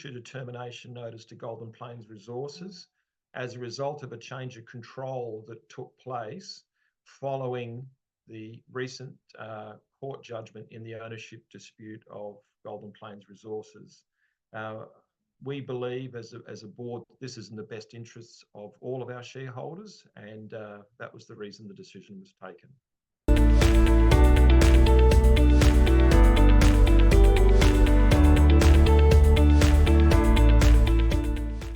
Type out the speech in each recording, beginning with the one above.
issued a termination notice to Golden Plains Resources as a result of a change of control that took place following the recent court judgment in the ownership dispute of Golden Plains Resources. We believe as a board this is in the best interests of all of our shareholders, and that was the reason the decision was taken.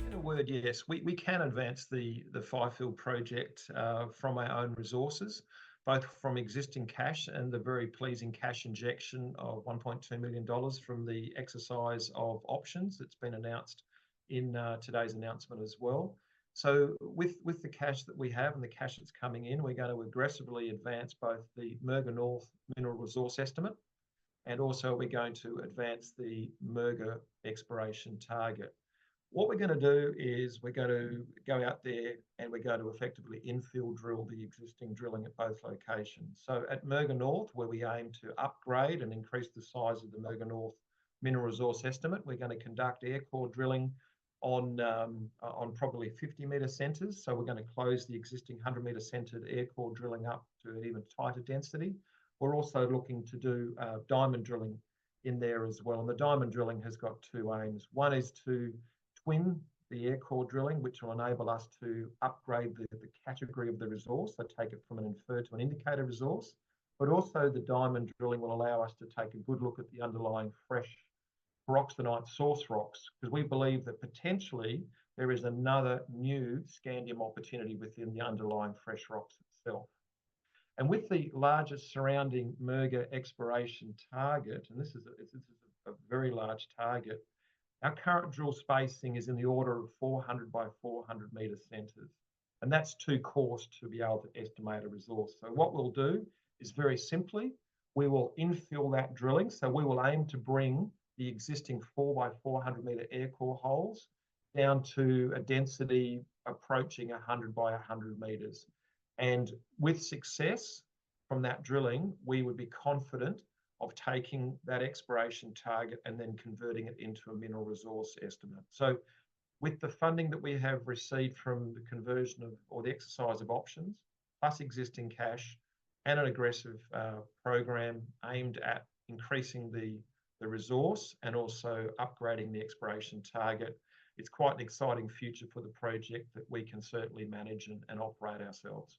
In a word, yes, we can advance the Fifield project from our own resources, both from existing cash and the very pleasing cash injection of $1.2 million from the exercise of options that's been announced in today's announcement as well. So with the cash that we have and the cash that's coming in, we're going to aggressively advance both the Murga North mineral resource estimate, and also we're going to advance the Murga exploration target. What we're going to do is we're going to go out there and we're going to effectively infill drill the existing drilling at both locations. So at Murga North, where we aim to upgrade and increase the size of the Murga North mineral resource estimate, we're going to conduct air core drilling on probably 50-metre centres. So we're going to close the existing 100-metre centred air core drilling up to an even tighter density. We're also looking to do diamond drilling in there as well. And the diamond drilling has got two aims. One is to twin the air core drilling, which will enable us to upgrade the category of the resource, so take it from an inferred to an indicated resource. But also the diamond drilling will allow us to take a good look at the underlying fresh peroxenite source rocks, because we believe that potentially there is another new scandium opportunity within the underlying fresh rocks itself. And with the largest surrounding Murga exploration target, and this is a very large target, our current drill spacing is in the order of 400 by 400 metre centres. And that's too coarse to be able to estimate a resource. So what we'll do is very simply, we will infill that drilling. So we will aim to bring the existing 4 by 400 metre air core holes down to a density approaching 100 by 100 metres. And with success from that drilling, we would be confident of taking that exploration target and then converting it into a mineral resource estimate. So with the funding that we have received from the conversion of, or the exercise of options, plus existing cash and an aggressive program aimed at increasing the resource and also upgrading the exploration target, it's quite an exciting future for the project that we can certainly manage and operate ourselves.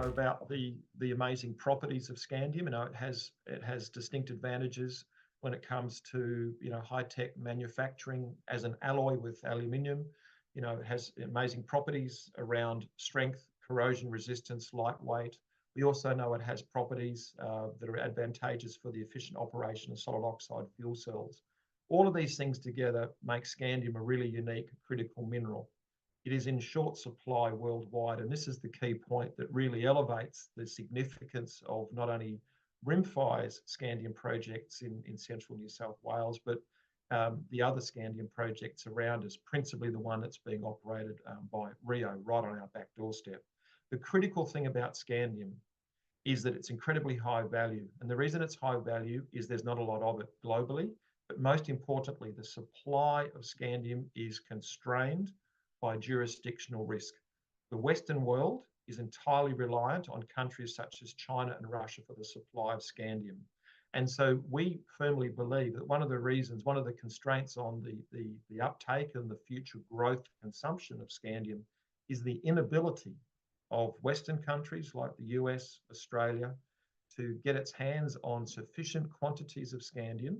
About the amazing properties of scandium. It has distinct advantages when it comes to high-tech manufacturing as an alloy with aluminium. It has amazing properties around strength, corrosion resistance, lightweight. We also know it has properties that are advantageous for the efficient operation of solid oxide fuel cells. All of these things together make scandium a really unique critical mineral. It is in short supply worldwide, and this is the key point that really elevates the significance of not only Rimfire's scandium projects in central New South Wales, but the other scandium projects around us, principally the one that's being operated by Rio right on our back doorstep. The critical thing about scandium is that it's incredibly high value, and the reason it's high value is there's not a lot of it globally, but most importantly, the supply of scandium is constrained by jurisdictional risk. The Western world is entirely reliant on countries such as China and Russia for the supply of scandium. And so we firmly believe that one of the constraints on the uptake and the future growth consumption of scandium is the inability of Western countries like the US, Australia, to get its hands on sufficient quantities of scandium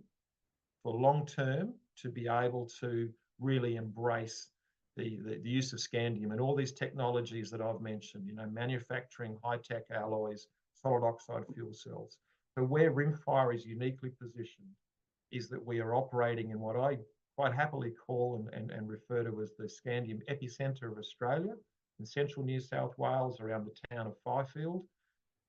for long term to be able to really embrace the use of scandium and all these technologies that I've mentioned, manufacturing high-tech alloys, solid oxide fuel cells. So where Rimfire is uniquely positioned is that we are operating in what I quite happily call and refer to as the scandium epicenter of Australia in central New South Wales around the town of Fifield.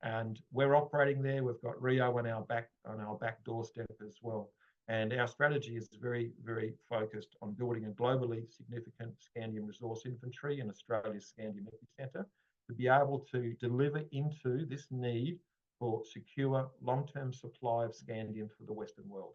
And we're operating there. We've got Rio on our back doorstep as well. And our strategy is very, very focused on building a globally significant scandium resource inventory in Australia's scandium epicenter. to be able to deliver into this need for secure long-term supply of scandium for the Western world.